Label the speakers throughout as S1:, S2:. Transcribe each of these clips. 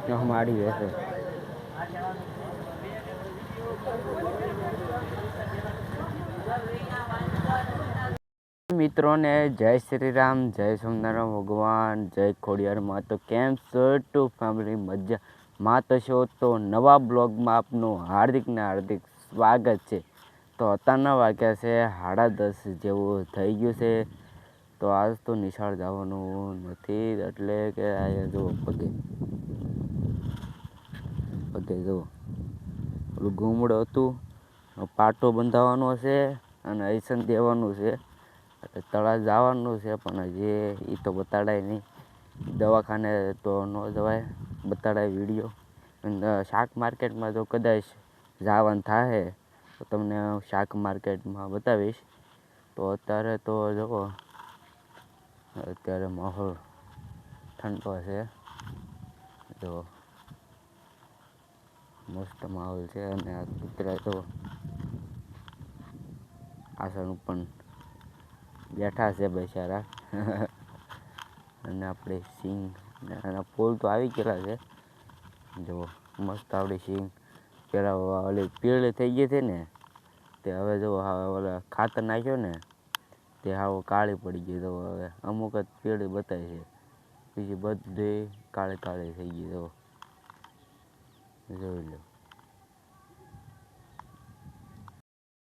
S1: માડી રહેશે મિત્રોને જય શ્રી રામ, જય સોમનારાયણ ભગવાન, જય ખોડિયાર માં. તો કેમ છો ટુ ફેમિલી? મજામાં તો છો? તો નવા બ્લોગમાં આપનું હાર્દિક સ્વાગત છે. તો અત્યારના વાગ્યા છે 10:30 જેવું થઈ ગયું છે. તો આજ તો નિશાળ જવાનું નથી, એટલે કે અહીંયા જુઓ પગે જુઓ ઓલું ઘૂમડું હતું, પાટો બંધાવવાનો છે અને અયસન દેવાનું છે. તળાવ જવાનું છે, પણ હજી એ તો બતાડાય નહીં. દવાખાને તો ન જવાય, બતાડાય વિડીયો. શાક માર્કેટમાં જો કદાચ જવાનું થાય તો તમને શાક માર્કેટમાં બતાવીશ. તો અત્યારે તો જુઓ, અત્યારે માહોલ ઠંડો છે. જો મસ્ત માહોલ છે. અને આ કૂતરા તો આસન પણ બેઠા છે બેચારા. અને આપણે સિંગ અને ફૂલ તો આવી ગયેલા છે. જો મસ્ત આપણી સિંગ પેલા ઓલી પીળી થઈ ગઈ છે ને, તે હવે જો ઓલા ખાતર નાખ્યો ને તે હાવ કાળી પડી ગઈ. તો હવે અમુક જ પીળી બતાય છે, બીજી બધી કાળી થઈ ગઈ. તો જોઈ લો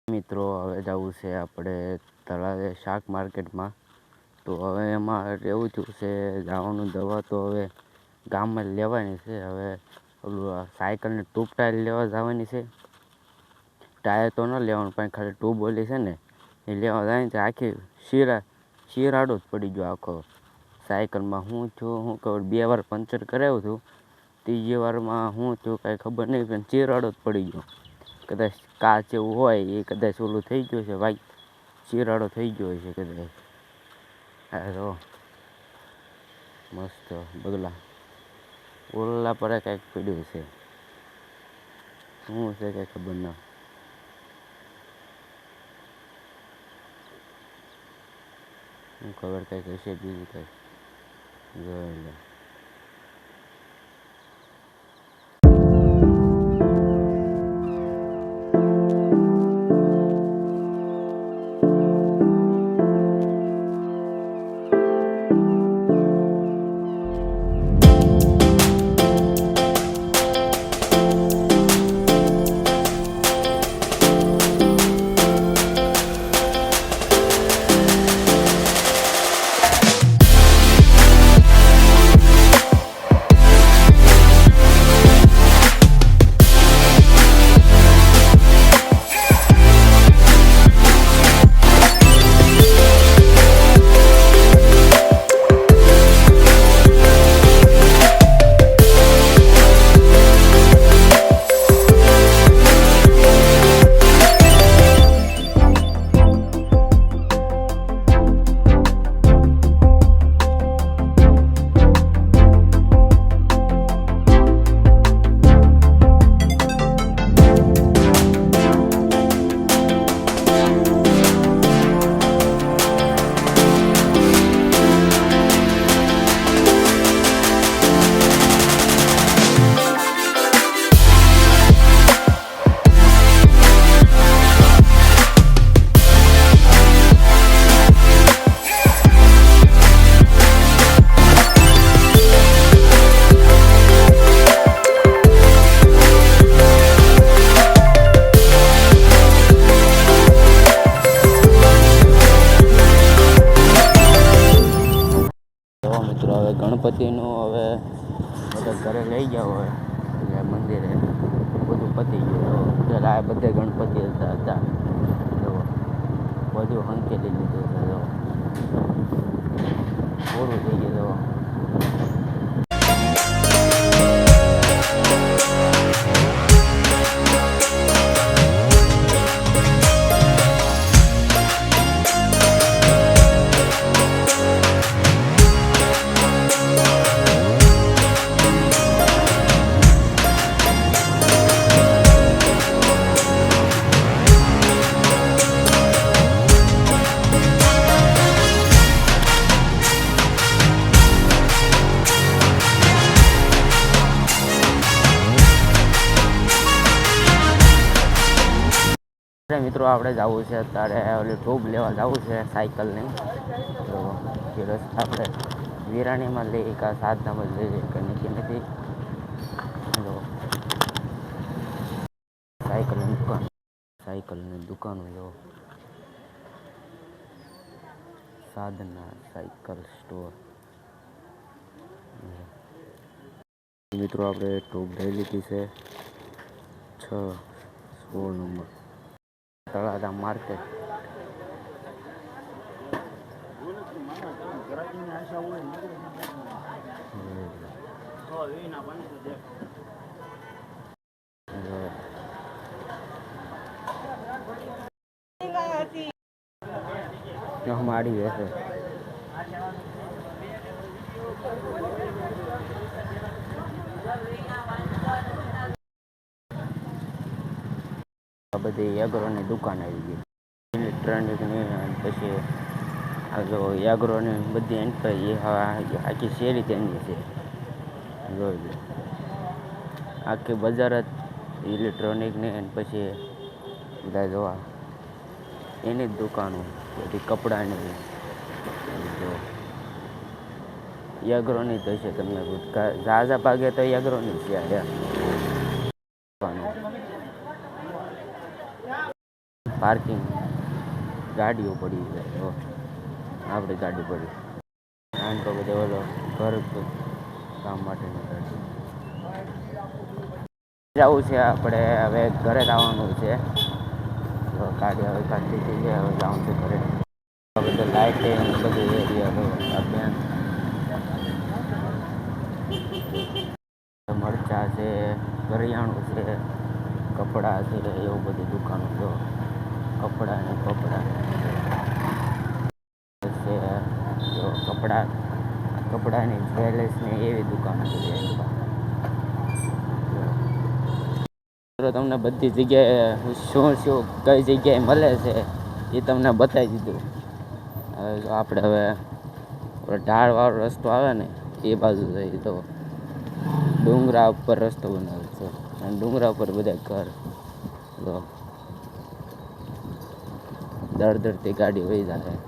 S1: મિત્રો. હવે જવું છે આપણે તળાવે શાક માર્કેટમાં. તો હવે એમાં એવું થયું છે જવાનું, દવા તો હવે ગામમાં લેવાની છે. હવે ઓલું સાયકલની ટ્યુબ ટાયર લેવા જવાની છે. ટાયર તો ન લેવાનું, પણ ખાલી ટ્યુબ ઓલી છે ને એ લેવા જાય ને આખી શિરાડો જ પડી ગયો આખો સાયકલમાં. હું થયું હું ખબર, 2 વાર પંચર કરાવ્યું હતું, ત્રીજી વારમાં હું થયું કાંઈ ખબર નહીં, પણ શિરાડો જ પડી ગયો. કદાચ કાચ એવું હોય એ કદાચ ઓલું થઈ ગયું છે, ભાઈ શિરાડો થઈ ગયો છે કદાચ. હા તો મસ્ત બગલા ઓલા પર કંઈક પડ્યું છે, શું છે કંઈ ખબર ના. શું ખબર કંઈક હશે બીજું કંઈક. જોઈ લો ગણપતિનું હવે બધા ઘરે લઈ ગયા હોય એટલે મંદિરે બધું પતી ગયું. પેલા આ બધે ગણપતિ હતા જો બધું હંકેલી લીધું છે. જો પૂરું થઈ ગયું. મિત્રો આપણે જવું છે અત્યારે ઓલી ટ્યુબ લેવા જવું છે સાયકલની. તો એ રસ્તા આપણે વિરાણીમાં લઈએ કાં સાધનામાં લઈએ કે નથી. સાયકલની દુકાનો જો સાધના સાયકલ સ્ટોર. મિત્રો આપણે ટ્યુબ લઈ લીધી છે 6-16 નંબર તળાજા માર્કેટ. મારી રહેશે આ બધી એગ્રોની દુકાન આવી ગઈ ઇલેક્ટ્રોનિકની. પછી આ જો એગ્રોની બધી એન્ટ્રી આખી શેરી તેની છે. જોઈ લો આખી બજાર જ ઇલેક્ટ્રોનિકની. અને પછી બધા જોવા એની જ દુકાનો બધી કપડાની. જો એગ્રોની તો છે તમને ઝાઝા ભાગે તો એગ્રોની છે. પાર્કિંગ ગાડીઓ પડી છે. તો આપણી ગાડી પડી આમ તો બધે ઓલો ઘર કામ માટેની ગાડી. જવું છે આપણે હવે ઘરે જવાનું છે. તો ગાડી હવે કાઢી દીધી છે. હવે જવાનું છે ઘરે. બધું લાઇટિંગ બધું એરિયા મરચાં છે, કરિયાણું છે, કપડાં છે, એવું બધી દુકાનો જો કપડાં છે. જો કપડાની જ્વેલર્સની એવી દુકાનો છે. તમને બધી જગ્યાએ શું કઈ જગ્યાએ મળે છે એ તમને બતાવી દીધું. હવે જો આપણે હવે ઢાળવાળો રસ્તો આવે ને એ બાજુ જઈએ. તો ડુંગરા ઉપર રસ્તો બનાવે છે અને ડુંગરા ઉપર બધા ઘર. તો દરથી ગાડી વહી જાય.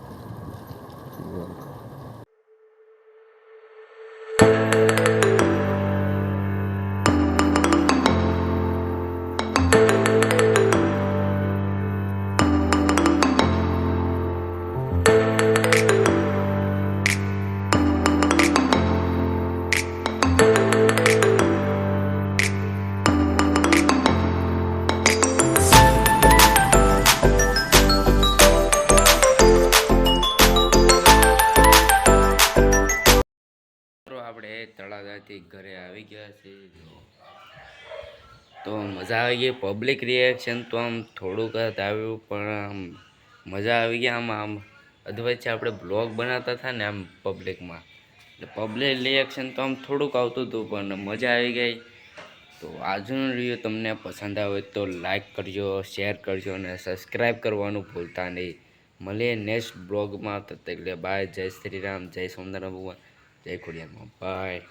S1: આપણે તળાજાથી ઘરે આવી ગયા છીએ. તો મજા આવી ગઈ. પબ્લિક રિએક્શન તો આમ થોડુંક જ આવ્યું પણ આમ મજા આવી ગઈ. આમ અધવચ્ચે આપણે બ્લોગ બનાવતા હતા ને આમ પબ્લિકમાં, એટલે પબ્લિક રિએક્શન તો આમ થોડુંક આવતું હતું પણ મજા આવી ગઈ. તો આજનો વિડીયો તમને પસંદ આવે તો લાઈક કરજો, શેર કરજો અને સબસ્ક્રાઈબ કરવાનું ભૂલતા નહીં. મળીએ નેક્સ્ટ બ્લોગમાં. એટલે બાય. જય શ્રી રામ, જય સોમનાથ ભગવાન, જય ખોડિયાર. બાય.